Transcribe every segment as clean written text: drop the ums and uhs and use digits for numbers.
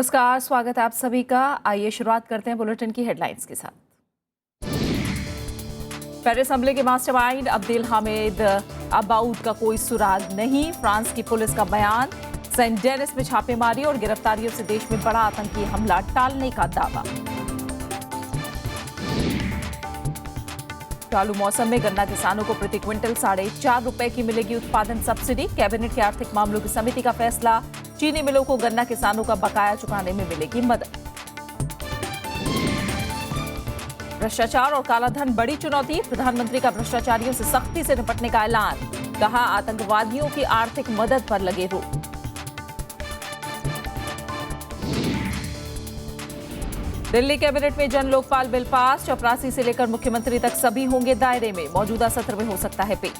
नमस्कार, स्वागत है आप सभी का। आइए शुरुआत करते हैं बुलेटिन की हेडलाइंस के साथ। पेरिस हमले के मास्टरमाइंड अब्देल हामिद अबाउद का कोई सुराग नहीं, फ्रांस की पुलिस का बयान। सेंट डेनिस में छापेमारी और गिरफ्तारियों से देश में बड़ा आतंकी हमला टालने का दावा। चालू मौसम में गन्ना किसानों को प्रति क्विंटल ₹4.5 की मिलेगी उत्पादन सब्सिडी। कैबिनेट की आर्थिक मामलों की समिति का फैसला, चीनी मिलों को गन्ना किसानों का बकाया चुकाने में मिलेगी मदद। भ्रष्टाचार और कालाधन बड़ी चुनौती, प्रधानमंत्री का भ्रष्टाचारियों से सख्ती से निपटने का ऐलान। कहा, आतंकवादियों की आर्थिक मदद पर लगे रोक। दिल्ली कैबिनेट में जन लोकपाल बिल पास, चपरासी से लेकर मुख्यमंत्री तक सभी होंगे दायरे में, मौजूदा सत्र में हो सकता है पेश।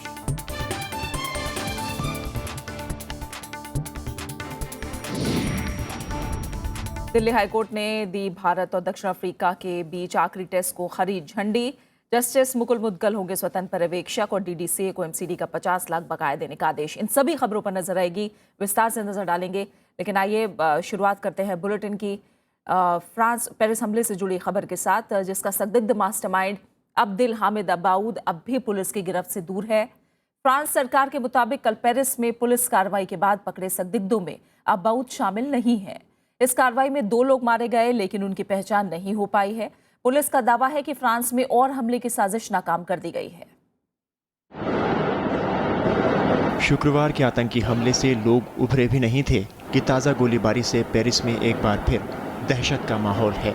दिल्ली हाईकोर्ट ने दी भारत और दक्षिण अफ्रीका के बीच आखिरी टेस्ट को हरी झंडी। जस्टिस मुकुल मुद्गल होंगे स्वतंत्र पर्यवेक्षक और डीडीसीए को एमसीडी का 50 लाख बकाया देने का आदेश। इन सभी खबरों पर नजर आएगी, विस्तार से नजर डालेंगे। लेकिन आइए शुरुआत करते हैं बुलेटिन की फ्रांस पेरिस हमले से जुड़ी खबर के साथ, जिसका संदिग्ध मास्टरमाइंड अब्देल हामिद अबाउद अब भी पुलिस की गिरफ्त से दूर है। फ्रांस सरकार के मुताबिक कल पेरिस में पुलिस कार्रवाई के बाद पकड़े संदिग्धों में अबाउद शामिल नहीं है। इस कार्रवाई में 2 लोग मारे गए, लेकिन उनकी पहचान नहीं हो पाई है। पुलिस का दावा है कि फ्रांस में और हमले की साजिश नाकाम कर दी गई है। शुक्रवार के आतंकी हमले से लोग उभरे भी नहीं थे कि ताज़ा गोलीबारी से पेरिस में एक बार फिर दहशत का माहौल है।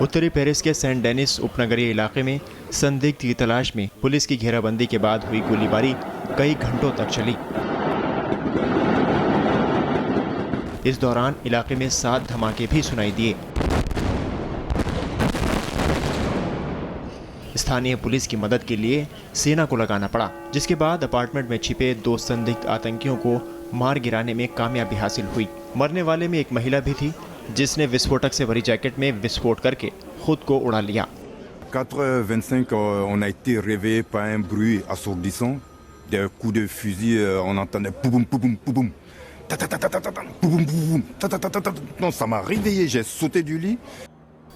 उत्तरी पेरिस के सेंट डेनिस उपनगरीय इलाके में संदिग्ध की तलाश में पुलिस की घेराबंदी के बाद हुई गोलीबारी कई घंटों तक चली। इस दौरान इलाके में 7 धमाके भी सुनाई दिए। स्थानीय पुलिस की मदद के लिए सेना को लगाना पड़ा, जिसके बाद अपार्टमेंट में छिपे 2 संदिग्ध आतंकियों को मार गिराने में कामयाबी हासिल हुई। मरने वाले में एक महिला भी थी, जिसने विस्फोटक से भरी जैकेट में विस्फोट करके खुद को उड़ा लिया। 4h25, on a été réveillé par un bruit assourdissant, des coups de fusil, on entendait boum boum boum boum. Non, ça m'a réveillé, j'ai sauté du lit.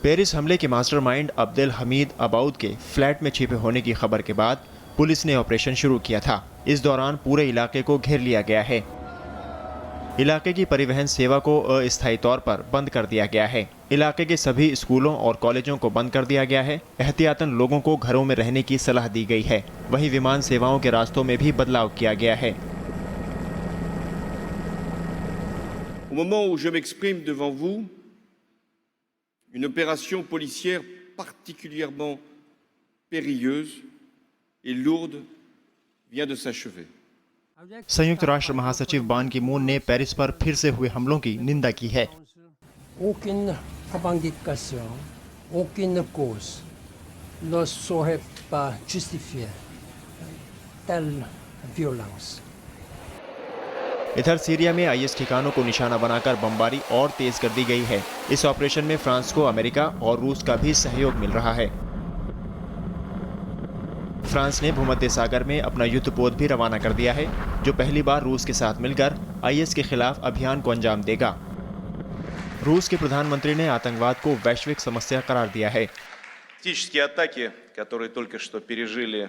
Paris हमले के मास्टरमाइंड अब्देल हमीद अबाउद के फ्लैट में छिपे होने की खबर के बाद पुलिस ने ऑपरेशन शुरू किया था। इस दौरान पूरे इलाके को घेर लिया गया है। इलाके की परिवहन सेवा को अस्थायी तौर पर बंद कर दिया गया है। इलाके के सभी स्कूलों और कॉलेजों को बंद कर दिया गया है। एहतियातन लोगों को घरों में रहने की सलाह दी गई है। वहीं विमान सेवाओं के रास्तों में भी बदलाव किया गया है। Au moment où je m'exprime devant vous, une opération policière particulièrement périlleuse et lourde vient de s'achever. संयुक्त राष्ट्र महासचिव बान की मून ने पेरिस पर फिर से हुए हमलों की निंदा की है। Aucune revendication, aucune cause ne saurait pas justifier telle violence. इधर सीरिया में आईएस ठिकानों को निशाना बनाकर बमबारी और तेज कर दी गई है। इस ऑपरेशन में फ्रांस को अमेरिका और रूस का भी सहयोग मिल रहा है। फ्रांस ने भूमध्य सागर में अपना युद्धपोत भी रवाना कर दिया है, जो पहली बार रूस के साथ मिलकर आईएस के खिलाफ अभियान को अंजाम देगा। रूस के प्रधानमंत्री ने आतंकवाद को वैश्विक समस्या करार दिया है। Террористические атаки, которые только что пережили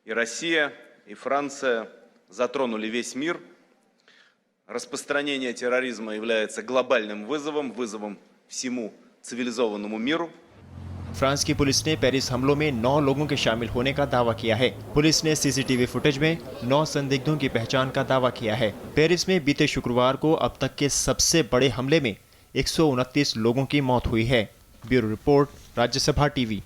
и Россия, и Франция, затронули весь мир. Распространение терроризма является глобальным вызовом всему цивилизованному миру. फ्रांस की पुलिस ने पेरिस हमलों में 9 लोगों के शामिल होने का दावा किया है। पुलिस ने सीसीटीवी फुटेज में 9 संदिग्धों की पहचान का दावा किया है। पेरिस में बीते शुक्रवार को अब तक के सबसे बड़े हमले में 129 लोगों की मौत हुई है। Bureau report, Rajya Sabha TV.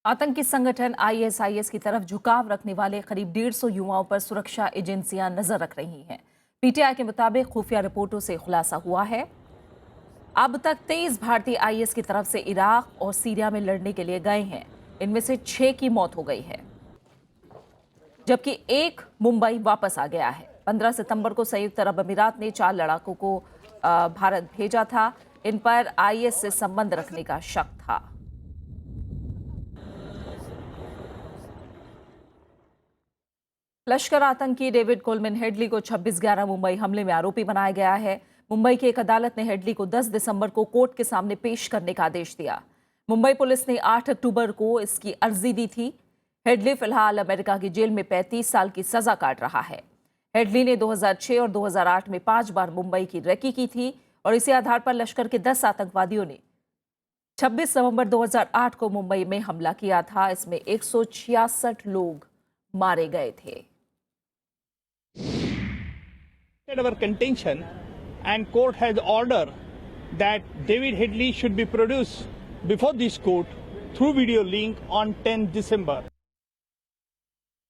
आतंकी संगठन आईएसआईएस की तरफ झुकाव रखने वाले करीब 150 युवाओं पर सुरक्षा एजेंसियां नजर रख रही हैं। पीटीआई के मुताबिक खुफिया रिपोर्टों से खुलासा हुआ है, अब तक 23 भारतीय आईएस की तरफ से इराक और सीरिया में लड़ने के लिए गए हैं। इनमें से 6 की मौत हो गई है, जबकि 1 मुंबई वापस आ गया है। 15 सितंबर को संयुक्त अरब अमीरात ने 4 लड़ाकों को भारत भेजा था। इन पर आईएस से संबंध रखने का शक था। लश्कर आतंकी डेविड कोलमन हेडली को 26/11 मुंबई हमले में आरोपी बनाया गया है। मुंबई की एक अदालत ने हेडली को 10 दिसंबर को कोर्ट के सामने पेश करने का आदेश दिया। मुंबई पुलिस ने 8 अक्टूबर को इसकी अर्जी दी थी। हेडली फिलहाल अमेरिका की जेल में 35 साल की सजा काट रहा है। हेडली ने 2006 और 2008 में 5 बार मुंबई की रेकी की थी और इसी आधार पर लश्कर के 10 आतंकवादियों ने 26 नवंबर 2008 को मुंबई में हमला किया था। इसमें 166 लोग मारे गए थे। Our contention and court has ordered that David Headley should be produced before this court through video link on 10 December.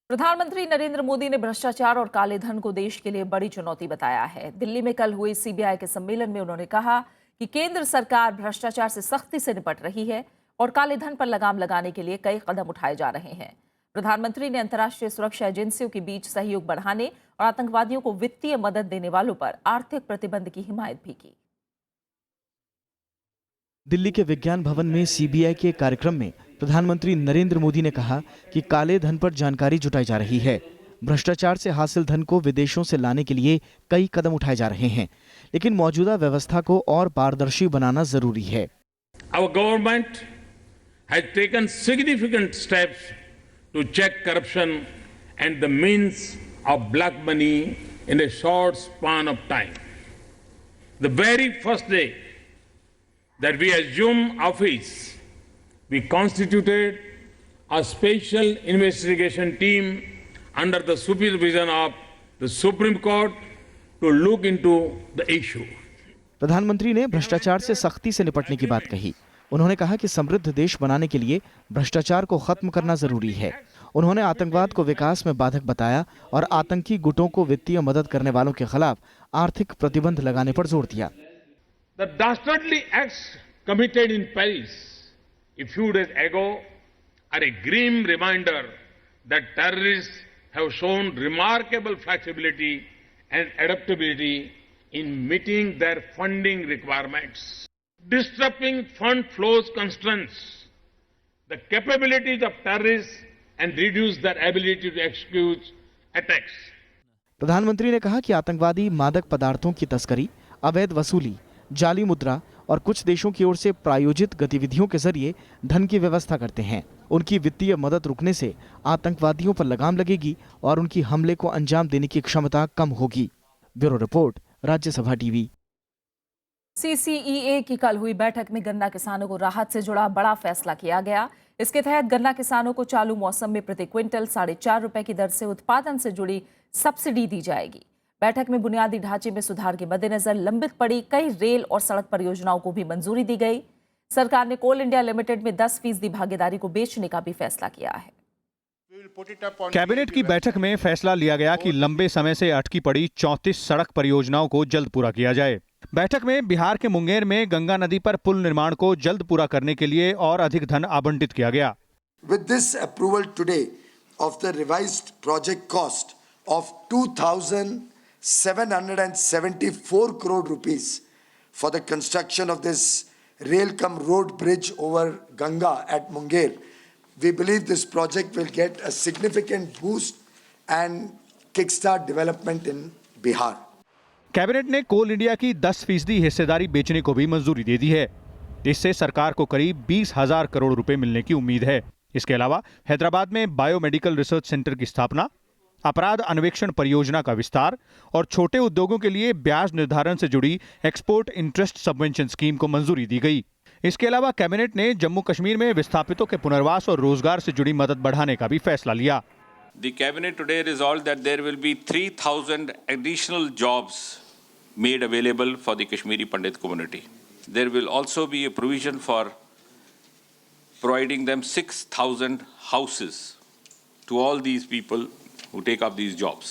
प्रधानमंत्री नरेंद्र मोदी ने भ्रष्टाचार और काले धन को देश के लिए बड़ी चुनौती बताया है। दिल्ली में कल हुई सीबीआई के सम्मेलन में उन्होंने कहा कि केंद्र सरकार भ्रष्टाचार से सख्ती से निपट रही है और काले धन पर लगाम लगाने के लिए कई कदम उठाए जा रहे हैं। प्रधानमंत्री ने अंतर्राष्ट्रीय सुरक्षा एजेंसियों के बीच सहयोग बढ़ाने और आतंकवादियों को वित्तीय मदद देने वालों पर आर्थिक प्रतिबंध की हिमायत भी की। दिल्ली के विज्ञान भवन में सीबीआई के कार्यक्रम में प्रधानमंत्री नरेंद्र मोदी ने कहा कि काले धन पर जानकारी जुटाई जा रही है। भ्रष्टाचार से हासिल धन को विदेशों से लाने के लिए कई कदम उठाए जा रहे हैं, लेकिन मौजूदा व्यवस्था को और पारदर्शी बनाना जरूरी है। Our government has taken significant steps to check corruption and the means of black money in a short span of time. The very first day that we assumed office, we constituted a special investigation team under the supervision of the Supreme Court to look into the issue. प्रधानमंत्री ने भ्रष्टाचार से सख्ती से निपटने की बात कही। उन्होंने कहा कि समृद्ध देश बनाने के लिए भ्रष्टाचार को खत्म करना जरूरी है। उन्होंने आतंकवाद को विकास में बाधक बताया और आतंकी गुटों को वित्तीय मदद करने वालों के खिलाफ आर्थिक प्रतिबंध लगाने पर जोर दिया। The dastardly acts committed in Paris a few days ago are a grim reminder that terrorists have shown remarkable flexibility and adaptability in meeting their funding requirements. Disrupting fund flows constraints the capabilities of terrorists and reduce their ability to execute attacks. प्रधानमंत्री ने कहा कि आतंकवादी मादक पदार्थों की तस्करी, अवैध वसूली, जाली मुद्रा और कुछ देशों की ओर से प्रायोजित गतिविधियों के जरिए धन की व्यवस्था करते हैं। उनकी वित्तीय मदद रुकने से आतंकवादियों पर लगाम लगेगी और उनकी हमले को अंजाम देने की क्षमता कम होगी। Bureau report, Rajya Sabha TV. CCEA की कल हुई बैठक में गन्ना किसानों को राहत से जुड़ा बड़ा फैसला किया गया। इसके तहत गन्ना किसानों को चालू मौसम में प्रति क्विंटल 4.5 रुपए की दर से उत्पादन से जुड़ी सब्सिडी दी जाएगी। बैठक में बुनियादी ढांचे में सुधार के मद्देनजर लंबित पड़ी कई रेल और सड़क परियोजनाओं को भी मंजूरी दी गई। सरकार ने कोल इंडिया लिमिटेड में 10% भागीदारी को बेचने का भी फैसला किया है। कैबिनेट की बैठक में फैसला लिया गया कि लंबे समय से अटकी पड़ी 34 सड़क परियोजनाओं को जल्द पूरा किया जाए। बैठक में बिहार के मुंगेर में गंगा नदी पर पुल निर्माण को जल्द पूरा करने के लिए और अधिक धन आवंटित किया गया। With this approval today of the revised project cost of 2,774 crore rupees for the construction of this rail-cum-road bridge over Ganga at Munger, we believe this project will get a significant boost and kickstart development in Bihar. Cabinet ने कोल India की 10% हिस्सेदारी बेचने को भी मंजूरी दे दी है। इससे सरकार को करीब 20,000 करोड़ रुपए मिलने की उम्मीद है। इसके अलावा हैदराबाद में बायोमेडिकल रिसर्च सेंटर की स्थापना, अपराध अन्वेषण परियोजना का विस्तार और छोटे उद्योगों के लिए ब्याज निर्धारण से जुड़ी एक्सपोर्ट इंटरेस्ट सबवेंशन स्कीम को मंजूरी दी गई। इसके अलावा कैबिनेट ने जम्मू कश्मीर में विस्थापितों के पुनर्वास और रोजगार से जुड़ी मदद बढ़ाने का भी फैसला लिया। The cabinet today resolved that there will be 3,000 additional jobs made available for the Kashmiri Pandit community. There will also be a provision for providing them 6,000 houses to all these people who take up these jobs.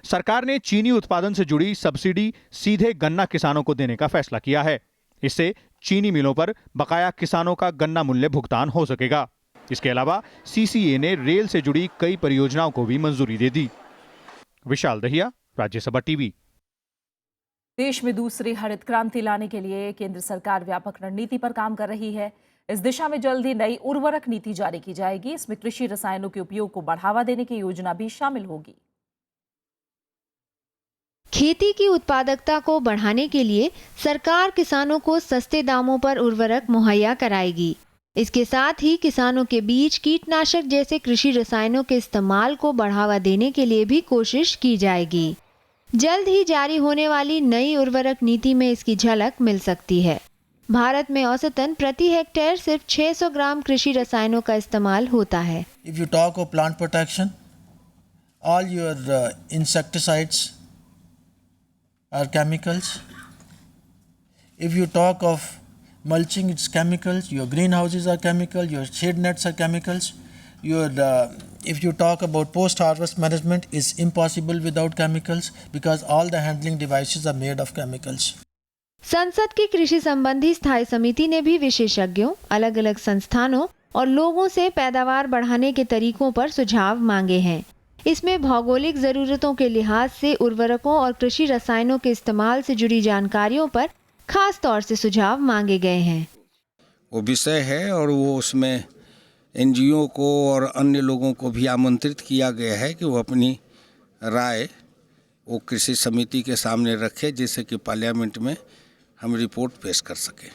सरकार ने चीनी उत्पादन से जुड़ी subsidy सीधे गन्ना किसानों को देने का फैसला किया है। इससे चीनी मिलों पर बकाया किसानों का गन्ना मूल्य भुगतान हो सकेगा। इसके अलावा सीसीए ने रेल से जुड़ी कई परियोजनाओं को भी मंजूरी दे दी। विशाल दहिया, राज्यसभा टीवी। देश में दूसरी हरित क्रांति लाने के लिए केंद्र सरकार व्यापक रणनीति पर काम कर रही है। इस दिशा में जल्द ही नई उर्वरक नीति जारी की जाएगी। इसमें कृषि रसायनों के उपयोग को बढ़ावा देने की योजना भी शामिल होगी। खेती की उत्पादकता को बढ़ाने के लिए सरकार किसानों को सस्ते दामों पर उर्वरक मुहैया कराएगी। इसके साथ ही किसानों के बीच कीटनाशक जैसे कृषि रसायनों के इस्तेमाल को बढ़ावा देने के लिए भी कोशिश की जाएगी। जल्द ही जारी होने वाली नई उर्वरक नीति में इसकी झलक मिल सकती है। भारत में औसतन प्रति हेक्टेयर सिर्फ 600 ग्राम कृषि रसायनों का इस्तेमाल होता है। If you talk of plant protection, all your insecticides are chemicals. If you talk of mulching, it's chemicals. Your greenhouses are chemical. Your shade nets are chemicals. If you talk about post-harvest management, it's impossible without chemicals because all the handling devices are made of chemicals. संसद की कृषि संबंधी स्थायी समिति ने भी विशेषज्ञों, अलग अलग संस्थानों और लोगों से पैदावार बढ़ाने के तरीकों पर सुझाव मांगे हैं। इसमें भौगोलिक जरूरतों के लिहाज से उर्वरकों और कृषि रसायनों के इस्तेमाल से जुड़ी जानकारियों पर खास तौर से सुझाव मांगे गए हैं। वो विषय है और वो उसमें एनजीओ को और अन्य लोगों को भी आमंत्रित किया गया है कि वो अपनी राय वो कृषि समिति के सामने रखे, जिससे कि पार्लियामेंट में हम रिपोर्ट पेश कर सकें।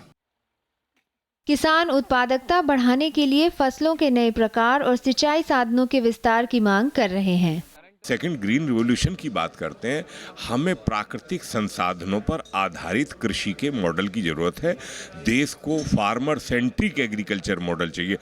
किसान उत्पादकता बढ़ाने के लिए फसलों के नए प्रकार और सिंचाई साधनों के विस्तार की मांग कर रहे हैं। सेकंड ग्रीन रिवॉल्यूशन की बात करते हैं, हमें प्राकृतिक संसाधनों पर आधारित कृषि के मॉडल की जरूरत है। देश को फार्मर सेंट्रिक एग्रीकल्चर मॉडल चाहिए।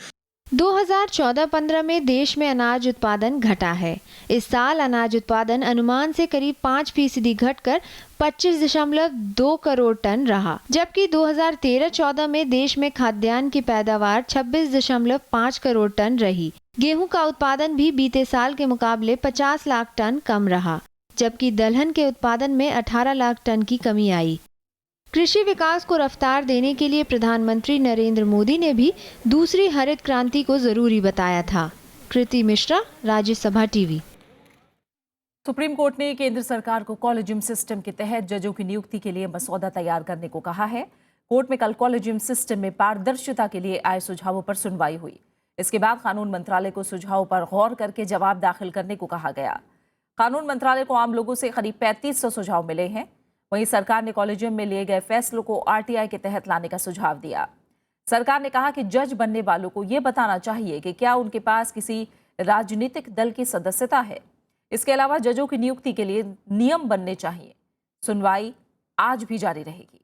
2014-15 में देश में अनाज उत्पादन घटा है। इस साल अनाज उत्पादन अनुमान से करीब 5% घटकर 25.2 करोड़ टन रहा, जबकि 2013-14 में देश में खाद्यान्न की पैदावार 26.5 करोड़ टन रही। गेहूं का उत्पादन भी बीते साल के मुकाबले 50 लाख टन कम रहा, जबकि दलहन के उत्पादन में 18 लाख टन की कमी आई। कृषि विकास को रफ्तार देने के लिए प्रधानमंत्री नरेंद्र मोदी ने भी दूसरी हरित क्रांति को जरूरी बताया था। Kriti Mishra, Rajya Sabha TV. Supreme court ने केंद्र सरकार को कॉलेजियम सिस्टम के तहत जजों की नियुक्ति के लिए मसौदा तैयार करने को कहा है। कोर्ट में कल कॉलेजियम सिस्टम में पारदर्शिता के लिए आए सुझावों पर सुनवाई हुई। इसके बाद कानून मंत्रालय को सुझावों पर गौर करके जवाब दाखिल करने को कहा गया। कानून मंत्रालय को आम लोगों से करीब 3500 सुझाव मिले हैं। वहीं सरकार ने कॉलेजियम में लिए गए फैसलों को आरटीआई के तहत लाने का सुझाव दिया। सरकार ने कहा कि जज बनने वालों को यह बताना चाहिए कि क्या उनके पास किसी राजनीतिक दल की सदस्यता है। इसके अलावा जजों की नियुक्ति के लिए नियम बनने चाहिए। सुनवाई आज भी जारी रहेगी।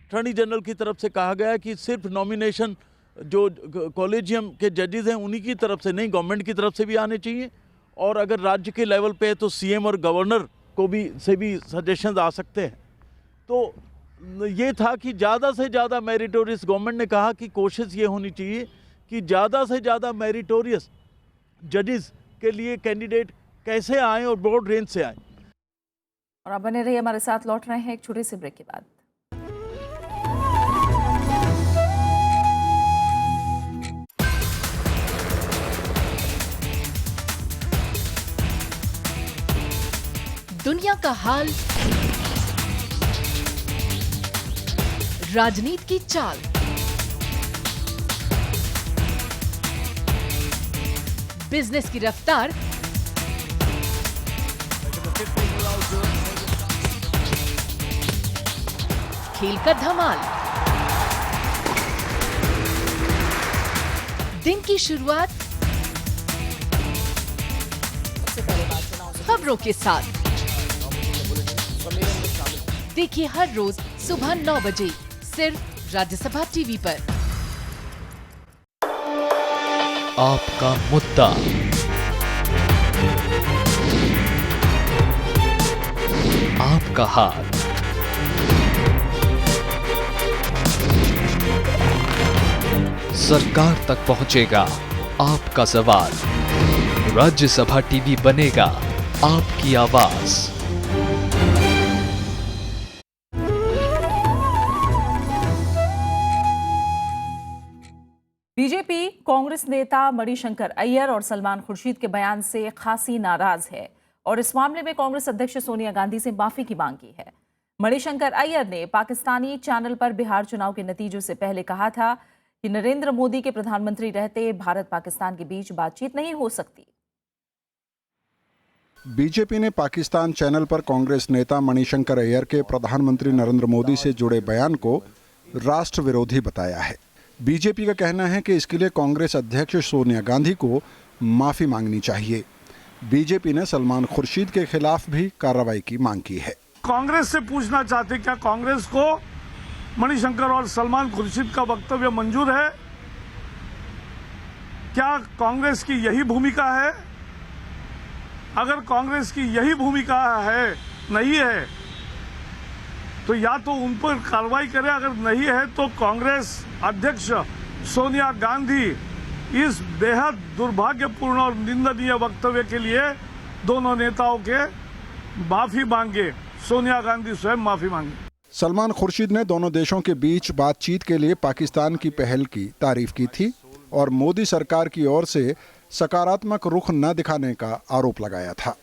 अटॉर्नी जनरल की तरफ से कहा गया कि सिर्फ नॉमिनेशन जो कॉलेजियम के जजेस हैं उन्हीं की तरफ से नहीं, गवर्नमेंट की तरफ से भी आने चाहिए। और अगर राज्य के लेवल पे है तो सीएम और गवर्नर को भी सजेशंस आ सकते हैं। तो ये था कि ज़्यादा से ज़्यादा मेरिटोरियस, गवर्नमेंट ने कहा कि कोशिश ये होनी चाहिए कि ज़्यादा से ज़्यादा मेरिटोरियस जजेस के लिए कैंडिडेट कैसे आएँ और ब्रॉड रेंज से आएँ। और अब बने रहिए हमारे साथ, लौट रहे हैं एक छोटे से ब्रेक के बाद। दुनिया का हाल, राजनीति की चाल, बिजनेस की रफ्तार, खेल का धमाल, दिन की शुरुआत खबरों के साथ। देखिए हर रोज सुबह 9 बजे सिर्फ राज्यसभा टीवी पर। आपका मुद्दा, आपका हाथ, सरकार तक पहुंचेगा आपका सवाल। राज्यसभा टीवी बनेगा आपकी आवाज। बीजेपी कांग्रेस नेता मणिशंकर अय्यर और सलमान खुर्शीद के बयान से खासी नाराज है और इस मामले में कांग्रेस अध्यक्ष सोनिया गांधी से माफी की मांग की है। मणिशंकर अय्यर ने पाकिस्तानी चैनल पर बिहार चुनाव के नतीजों से पहले कहा था कि नरेंद्र मोदी के प्रधानमंत्री रहते भारत पाकिस्तान के बीच बातचीत नहीं हो सकती। बीजेपी ने पाकिस्तान चैनल पर कांग्रेस नेता मणिशंकर अय्यर के प्रधानमंत्री नरेंद्र मोदी से जुड़े बयान को राष्ट्र विरोधी बताया है। बीजेपी का कहना है कि इसके लिए कांग्रेस अध्यक्ष सोनिया गांधी को माफी मांगनी चाहिए। बीजेपी ने सलमान खुर्शीद के खिलाफ भी कार्रवाई की मांग की है। कांग्रेस से पूछना चाहते क्या कांग्रेस को मणिशंकर और सलमान खुर्शीद का वक्तव्य मंजूर है? क्या कांग्रेस की यही भूमिका है? अगर कांग्रेस की यही भूमिका है, नहीं है, तो या तो उन पर कार्रवाई करे, अगर नहीं है तो कांग्रेस अध्यक्ष सोनिया गांधी इस बेहद दुर्भाग्यपूर्ण और निंदनीय वक्तव्य के लिए दोनों नेताओं के माफी मांगे, सोनिया गांधी स्वयं माफी मांगे। सलमान खुर्शीद ने दोनों देशों के बीच बातचीत के लिए पाकिस्तान की पहल की तारीफ की थी और मोदी सरकार की ओर से सकारात्मक रुख न दिखाने का आरोप लगाया था।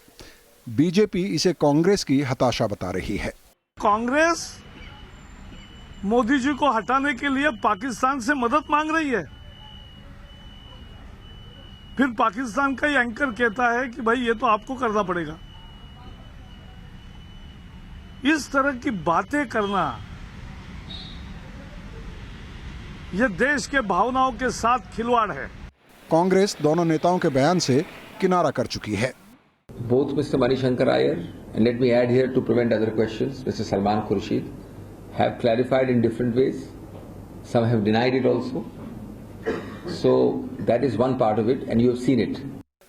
बीजेपी इसे कांग्रेस की हताशा बता रही है। कांग्रेस मोदी जी को हटाने के लिए पाकिस्तान से मदद मांग रही है। फिर पाकिस्तान का ही एंकर कहता है कि भाई ये तो आपको करना पड़ेगा। इस तरह की बातें करना ये देश के भावनाओं के साथ खिलवाड़ है। कांग्रेस दोनों नेताओं के बयान से किनारा कर चुकी है। Both Mr. Manishankar Iyer, and let me add here to prevent other questions, Mr. Salman Khurshid, have clarified in different ways. Some have denied it also. So that is one part of it, and you have seen it.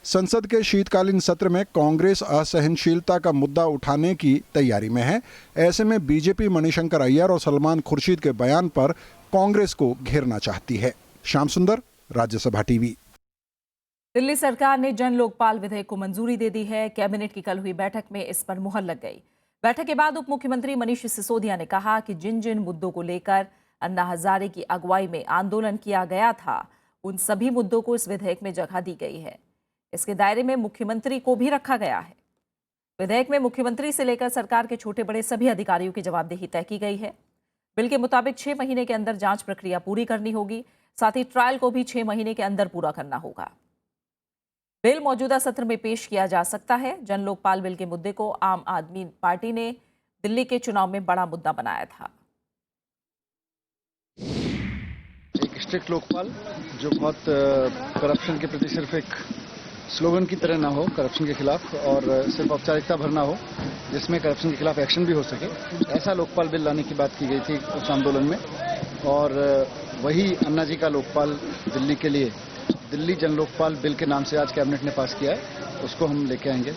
संसद के शीतकालीन सत्र में कांग्रेस असहनशीलता का मुद्दा उठाने की तैयारी में है। ऐसे में बीजेपी मणिशंकर अय्यर और सलमान खुर्शीद के बयान पर कांग्रेस को घेरना चाहती है। श्याम सुंदर, राज्यसभा टीवी। दिल्ली सरकार ने जन लोकपाल विधेयक को मंजूरी दे दी है। कैबिनेट की कल हुई बैठक में इस पर मुहर लग गई। बैठक के बाद उप मुख्यमंत्री मनीष सिसोदिया ने कहा कि जिन जिन मुद्दों को लेकर अन्ना हजारे की अगुवाई में आंदोलन किया गया था, उन सभी मुद्दों को इस विधेयक में जगह दी गई है। इसके दायरे में मुख्यमंत्री को भी रखा गया है। विधेयक में मुख्यमंत्री से लेकर सरकार के छोटे बड़े सभी अधिकारियों की जवाबदेही तय की गई है। बिल के मुताबिक 6 महीने के अंदर जांच प्रक्रिया पूरी करनी होगी। साथ ही ट्रायल को भी 6 महीने के अंदर पूरा करना होगा। बिल मौजूदा सत्र में पेश किया जा सकता है। जन लोकपाल बिल के मुद्दे को आम आदमी पार्टी ने दिल्ली के चुनाव में बड़ा मुद्दा बनाया था। एक स्ट्रिक्ट लोकपाल जो बहुत करप्शन के प्रति सिर्फ एक स्लोगन की तरह ना हो, करप्शन के खिलाफ, और सिर्फ औपचारिकता भर ना हो, जिसमें करप्शन के खिलाफ एक्शन भी हो सके, ऐसा लोकपाल बिल लाने की बात की गई थी उस आंदोलन में। और वही अन्ना जी का लोकपाल दिल्ली के लिए दिल्ली जन लोकपाल बिल के नाम से आज कैबिनेट ने पास किया है, उसको हम लेके आएंगे।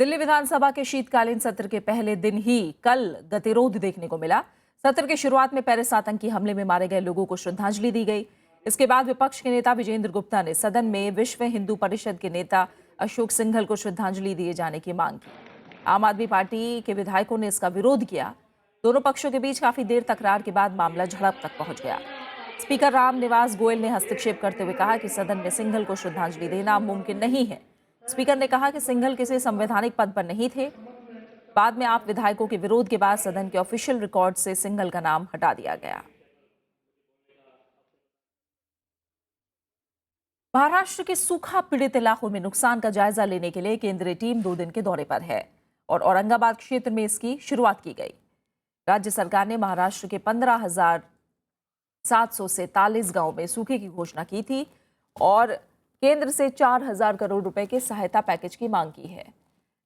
दिल्ली विधानसभा के शीतकालीन सत्र के पहले दिन ही कल गतिरोध देखने को मिला। सत्र की शुरुआत में पेरिस आतंकी हमले में मारे गए लोगों को श्रद्धांजलि दी गई। इसके बाद विपक्ष के नेता विजेंद्र गुप्ता ने सदन में विश्व हिंदू परिषद के नेता अशोक सिंघल को श्रद्धांजलि दिए जाने की मांग की। आम आदमी पार्टी के विधायकों ने इसका विरोध किया। दोनों पक्षों के बीच काफी देर तकरार के बाद मामला झड़प तक पहुंच गया। स्पीकर राम निवास गोयल ने हस्तक्षेप करते हुए कहा कि सदन में सिंघल को श्रद्धांजलि देना मुमकिन नहीं है। स्पीकर ने कहा कि सिंघल किसी संवैधानिक पद पर नहीं थे। बाद में आप विधायकों के विरोध के बाद सदन के ऑफिशियल रिकॉर्ड से सिंघल का नाम हटा दिया गया। महाराष्ट्र के सूखा पीड़ित इलाकों में नुकसान का जायजा लेने के लिए केंद्रीय टीम 2 दिन के दौरे पर है और औरंगाबाद क्षेत्र में इसकी शुरुआत की गई। राज्य सरकार ने महाराष्ट्र के 15,743 गांवों में सूखे की घोषणा की थी और केंद्र से 4,000 करोड़ रुपए के सहायता पैकेज की मांग की है।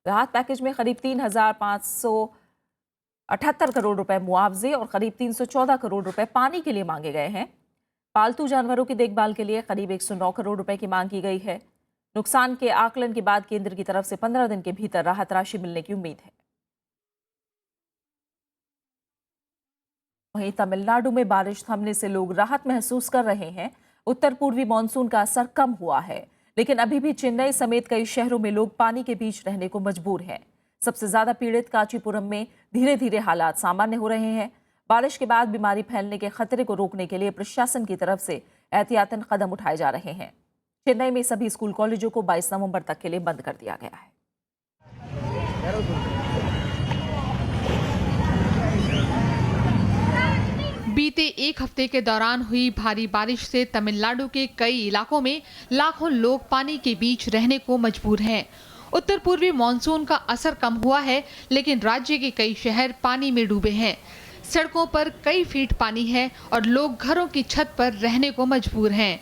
राहत पैकेज में करीब 3,578 करोड़ रुपए मुआवजे और करीब 314 करोड़ रुपए पानी के लिए मांगे गए हैं। पालतू जानवरों की देखभाल के लिए करीब 109 करोड़ रुपए की मांग की गई है। नुकसान के आकलन के बाद केंद्र की तरफ से 15 दिन के भीतर राहत राशि मिलने की उम्मीद है। वहीं तमिलनाडु में बारिश थमने से लोग राहत महसूस कर रहे हैं। उत्तर पूर्वी मानसून का असर कम हुआ है, लेकिन अभी भी चेन्नई समेत कई शहरों में लोग पानी के बीच रहने को मजबूर हैं। सबसे ज्यादा पीड़ित कांचीपुरम में धीरे धीरे हालात सामान्य हो रहे हैं। बारिश के बाद बीमारी फैलने के खतरे को रोकने के लिए प्रशासन की तरफ से एहतियातन कदम उठाए जा रहे हैं। चेन्नई में सभी स्कूल कॉलेजों को 22 नवंबर तक के लिए बंद कर दिया गया है। बीते एक हफ्ते के दौरान हुई भारी बारिश से तमिलनाडु के कई इलाकों में लाखों लोग पानी के बीच रहने को मजबूर हैं। उत्तर पूर्वी मानसून का असर कम हुआ है, लेकिन राज्य के कई शहर पानी में डूबे हैं। सड़कों पर कई फीट पानी है और लोग घरों की छत पर रहने को मजबूर हैं।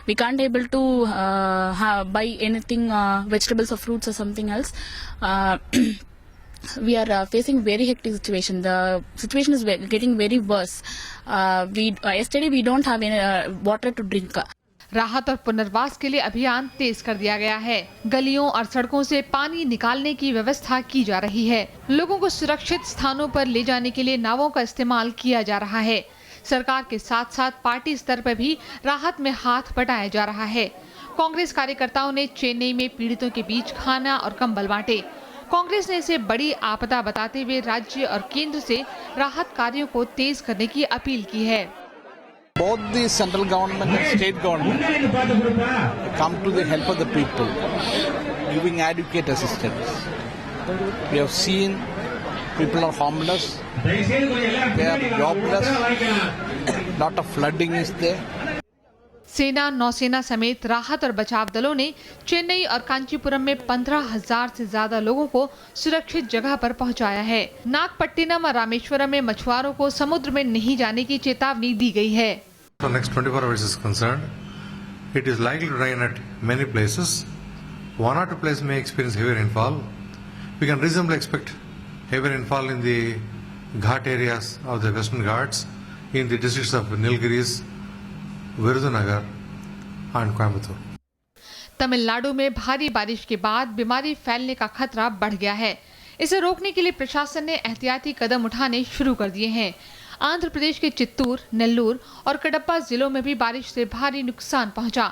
We can't able to buy anything, vegetables or fruits or something else. We are facing very hectic situation. The situation is getting very worse. Yesterday we don't have any water to drink. राहत और पुनर्वास के लिए अभियान तेज कर दिया गया है। गलियों और सड़कों से पानी निकालने की व्यवस्था की जा रही है। लोगों को सुरक्षित स्थानों पर ले जाने के लिए नावों का इस्तेमाल किया जा रहा है। सरकार के साथ साथ पार्टी स्तर पर भी राहत में हाथ बटाया जा रहा है। कांग्रेस कार्यकर्ताओं ने चेन्नई में पीड़ितों के बीच खाना और कंबल बांटे। कांग्रेस ने इसे बड़ी आपदा बताते हुए राज्य और केंद्र से राहत कार्यों को तेज करने की अपील की है। Both the central government and state government come to the help of the people, giving adequate assistance. We have seen people are homeless, they are jobless, lot of flooding is there. सेना, नौसेना समेत राहत और बचाव दलों ने चेन्नई और कांचीपुरम में 15,000 से ज्यादा लोगों को सुरक्षित जगह पर पहुंचाया है। नागपट्टिनम और रामेश्वरम में मछुआरों को समुद्र में नहीं जाने की चेतावनी दी गई है। The next 24 hours is concerned, it is likely to rain at many places. One or two places may experience heavy rainfall. We can reasonably expect heavy rainfall in the Ghat areas of the Western Ghats, in the districts of Nilgiris, Virudhunagar and Coimbatore. Tamil Nadu में भारी बारिश के बाद बीमारी फैलने का खतरा बढ़ गया है। इसे रोकने के लिए प्रशासन ने एहतियाती कदम उठाने शुरू कर दिए हैं। आंध्र प्रदेश के चित्तूर, नेल्लूर और कडप्पा जिलों में भी बारिश से भारी नुकसान पहुंचा।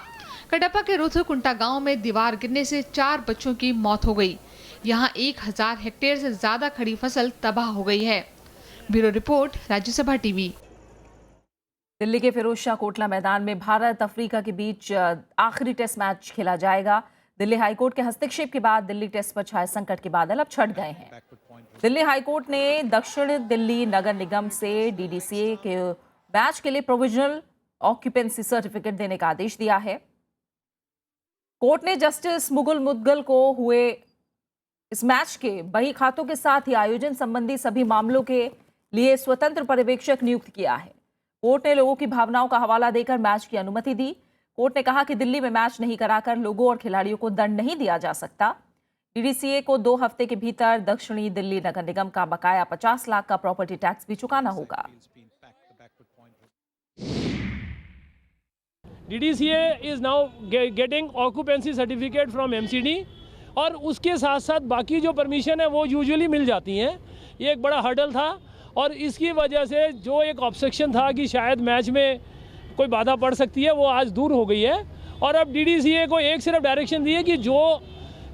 कडप्पा के रुथुकुंटा गांव में दीवार गिरने से 4 बच्चों की मौत हो गई। यहां 1000 हेक्टेयर से ज्यादा खड़ी फसल तबाह हो गई है। Bureau report, Rajya Sabha TV. Delhi के फिरोजशाह कोटला मैदान में भारत अफ्रीका के बीच आखिरी टेस्ट मैच खेला जाएगा। दिल्ली हाईकोर्ट के हस्तक्षेप के बाद दिल्ली टेस्ट पर छाए संकट के बादल अब छट गए हैं। दिल्ली हाईकोर्ट ने दक्षिण दिल्ली नगर निगम से डीडीसीए के मैच के लिए प्रोविजनल ऑक्यूपेंसी सर्टिफिकेट देने का आदेश दिया है। कोर्ट ने जस्टिस मुकुल मुद्गल को हुए इस मैच के बही खातों के साथ ही आयोजन संबंधी सभी मामलों के लिए स्वतंत्र पर्यवेक्षक नियुक्त किया है। कोर्ट ने लोगों की भावनाओं का हवाला देकर मैच की अनुमति दी। कोर्ट ने कहा कि दिल्ली में मैच नहीं कराकर लोगों और खिलाड़ियों को दंड नहीं दिया जा सकता। डीडीसीए को 2 हफ्ते के भीतर दक्षिणी दिल्ली नगर निगम का बकाया 50 लाख का प्रॉपर्टी टैक्स भी चुकाना होगा। DDCA is now getting occupancy certificate from MCD और उसके साथ साथ बाकी जो परमिशन है वो यूजुअली मिल जाती हैं। ये एक बड़ा हर्डल था और इसकी वजह से जो एक ऑब्स्ट्रक्शन था कि शायद मैच में कोई बाधा पड़ सकती है, वो आज दूर हो गई है। और अब DDCA को एक सिर्फ डायरेक्शन दी है कि जो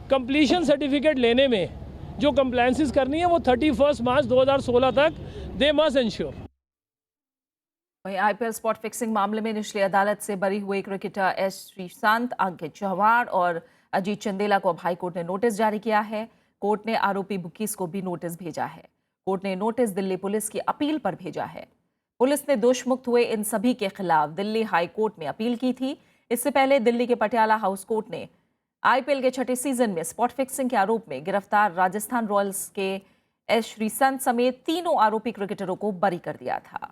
कंप्लीशन सर्टिफिकेट लेने में जो कंप्लायंसेस करनी है वो 31 मार्च 2016 तक दे मस्ट इंश्योर। वहीं आईपीएल स्पॉट फिक्सिंग मामले में निचली अदालत से बरी हुए क्रिकेटर एस श्रीशांत, अंकित चौहान और अजीत चंदेला को अब हाईकोर्ट ने नोटिस जारी किया है। कोर्ट ने आरोपी बुकीज को भी नोटिस भेजा है। कोर्ट ने नोटिस दिल्ली पुलिस की अपील पर भेजा है। पुलिस ने दोषमुक्त हुए इन सभी के खिलाफ दिल्ली हाई कोर्ट में अपील की थी। इससे पहले दिल्ली के पटियाला हाउस कोर्ट ने आईपीएल के 6ठे सीजन में स्पॉट फिक्सिंग के आरोप में गिरफ्तार राजस्थान रॉयल्स के एस श्रीसंत समेत तीनों आरोपी क्रिकेटरों को बरी कर दिया था।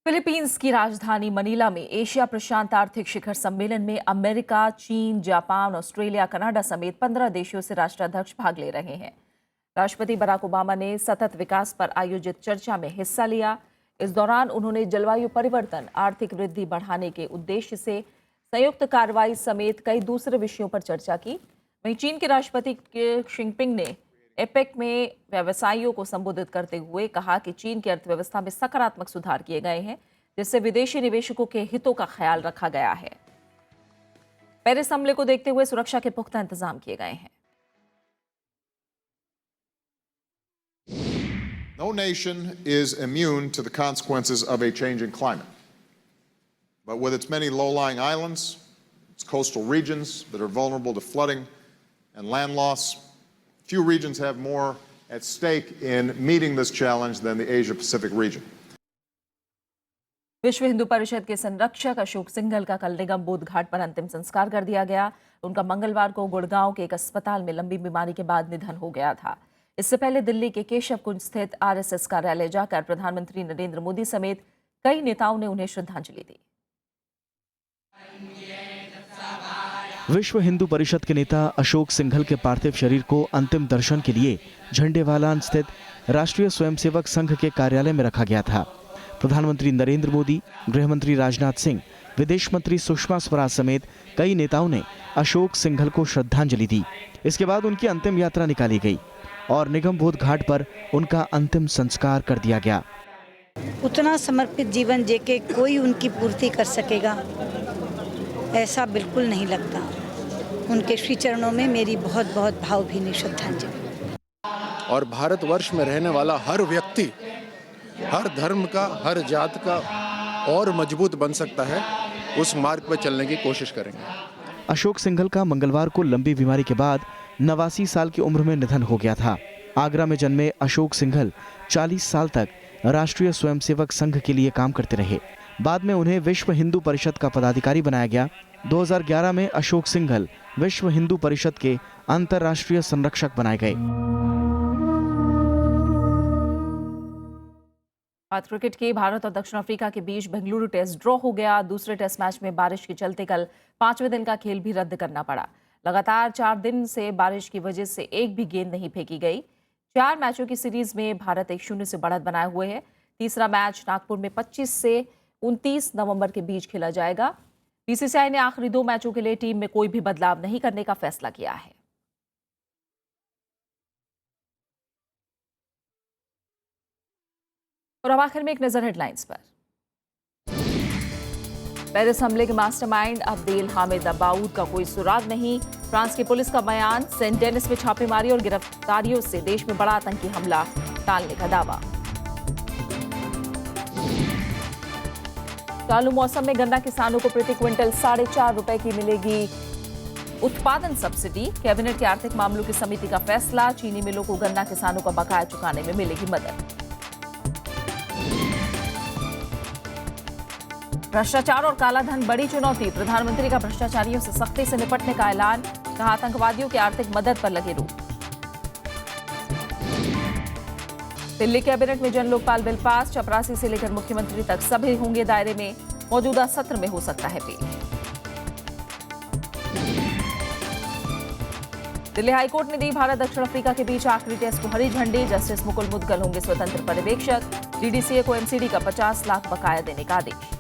फिलीपींस की राजधानी मनीला में एशिया प्रशांत आर्थिक शिखर सम्मेलन में अमेरिका, चीन, जापान, ऑस्ट्रेलिया, कनाडा समेत 15 देशों से राष्ट्राध्यक्ष भाग ले रहे हैं। राष्ट्रपति बराक ओबामा ने सतत विकास पर आयोजित चर्चा में हिस्सा लिया। इस दौरान उन्होंने जलवायु परिवर्तन, आर्थिक वृद्धि बढ़ाने के उद्देश्य से संयुक्त कार्रवाई समेत कई दूसरे विषयों पर चर्चा की। वहीं चीन के राष्ट्रपति शी जिनपिंग ने एपेक में व्यवसायियों को संबोधित करते हुए कहा कि चीन की अर्थव्यवस्था में सकारात्मक सुधार किए गए हैं, जिससे विदेशी निवेशकों के हितों का ख्याल रखा गया है। पेरिस हमले को देखते हुए सुरक्षा के पुख्ता इंतजाम किए गए हैं। No nation is immune to the consequences of a changing climate. But with its many low-lying islands, It's coastal regions that are vulnerable to flooding and land loss. Few regions have more at stake in meeting this challenge than the Asia-Pacific region. विश्व हिंदू परिषद के संरक्षक अशोक सिंघल का कल निगम बोध घाट पर अंतिम संस्कार कर दिया गया। उनका मंगलवार को गुड़गांव के एक अस्पताल में लंबी बीमारी के बाद निधन हो गया था। इससे पहले दिल्ली के केशव कुंज स्थित आरएसएस कार्यालय जाकर प्रधानमंत्री नरेंद्र मोदी समेत कई नेताओं ने उन्हें श्रद्धांजलि दी। विश्व हिंदू परिषद के नेता अशोक सिंघल के पार्थिव शरीर को अंतिम दर्शन के लिए झंडेवालान स्थित राष्ट्रीय स्वयंसेवक संघ के कार्यालय में रखा गया था। प्रधानमंत्री नरेंद्र मोदी, गृह मंत्री राजनाथ सिंह, विदेश मंत्री सुषमा स्वराज समेत कई नेताओं ने अशोक सिंघल को श्रद्धांजलि दी। इसके बाद उनकी अंतिम यात्रा निकाली गई और निगम बोध घाट पर उनका अंतिम संस्कार कर दिया गया। उतना समर्पित जीवन जेके कोई उनकी पूर्ति कर सकेगा ऐसा बिल्कुल नहीं लगता। उनके श्री चरणों में मेरी बहुत बहुत भावभीनी श्रद्धांजलि। और भारतवर्ष में रहने वाला हर व्यक्ति, हर धर्म का, हर जात का और मजबूत बन सकता है, उस मार्ग पर चलने की कोशिश करेंगे। अशोक सिंघल का मंगलवार को लंबी बीमारी के बाद 89 साल की उम्र में निधन हो गया था। आगरा में जन्मे अशोक सिंघल 40 साल तक राष्ट्रीय स्वयंसेवक संघ के लिए काम करते रहे। बाद में उन्हें विश्व हिंदू परिषद का पदाधिकारी बनाया गया। 2011 में अशोक सिंघल विश्व हिंदू परिषद के अंतर्राष्ट्रीय संरक्षक बनाए गए। बात क्रिकेट की। भारत और दक्षिण अफ्रीका के बीच बेंगलुरु टेस्ट ड्रॉ हो गया। दूसरे टेस्ट मैच में बारिश के चलते कल 5वें दिन का खेल भी रद्द करना पड़ा। लगातार 4 दिन से बारिश की वजह से एक भी गेंद नहीं फेंकी गई। 4 मैचों की सीरीज में भारत 1-0 से बढ़त बनाए हुए है। तीसरा मैच नागपुर में 25 से 29 नवंबर के बीच खेला जाएगा। बीसीसीआई ने आखिरी 2 मैचों के लिए टीम में कोई भी बदलाव नहीं करने का फैसला किया है। और अब आखिर में एक नजर हेडलाइंस पर। पेरिस हमले के मास्टरमाइंड अब्देल हामिद अबाउद का कोई सुराग नहीं। फ्रांस की पुलिस का बयान। सेंट डेनिस में छापेमारी और गिरफ्तारियों से देश में बड़ा आतंकी हमला टालने का दावा। चालू मौसम में गन्ना किसानों को प्रति क्विंटल 4.5 रुपए की मिलेगी उत्पादन सब्सिडी। कैबिनेट की आर्थिक मामलों की समिति का फैसला। चीनी मिलों को गन्ना किसानों का बकाया चुकाने में मिलेगी मदद। भ्रष्टाचार और कालाधन बड़ी चुनौती। प्रधानमंत्री का भ्रष्टाचारियों से सख्ती से निपटने का ऐलान। कहा आतंकवादियों की आर्थिक मदद पर लगे रोक। दिल्ली कैबिनेट में जन लोकपाल बिल पास। चपरासी से लेकर मुख्यमंत्री तक सभी होंगे दायरे में। मौजूदा सत्र में हो सकता है पेश। दिल्ली हाईकोर्ट ने दी भारत दक्षिण अफ्रीका के बीच आखिरी टेस्ट को हरी झंडी। जस्टिस मुकुल मुदगल होंगे स्वतंत्र पर्यवेक्षक। डीडीसीए को एमसीडी का 50 लाख बकाया देने का आदेश।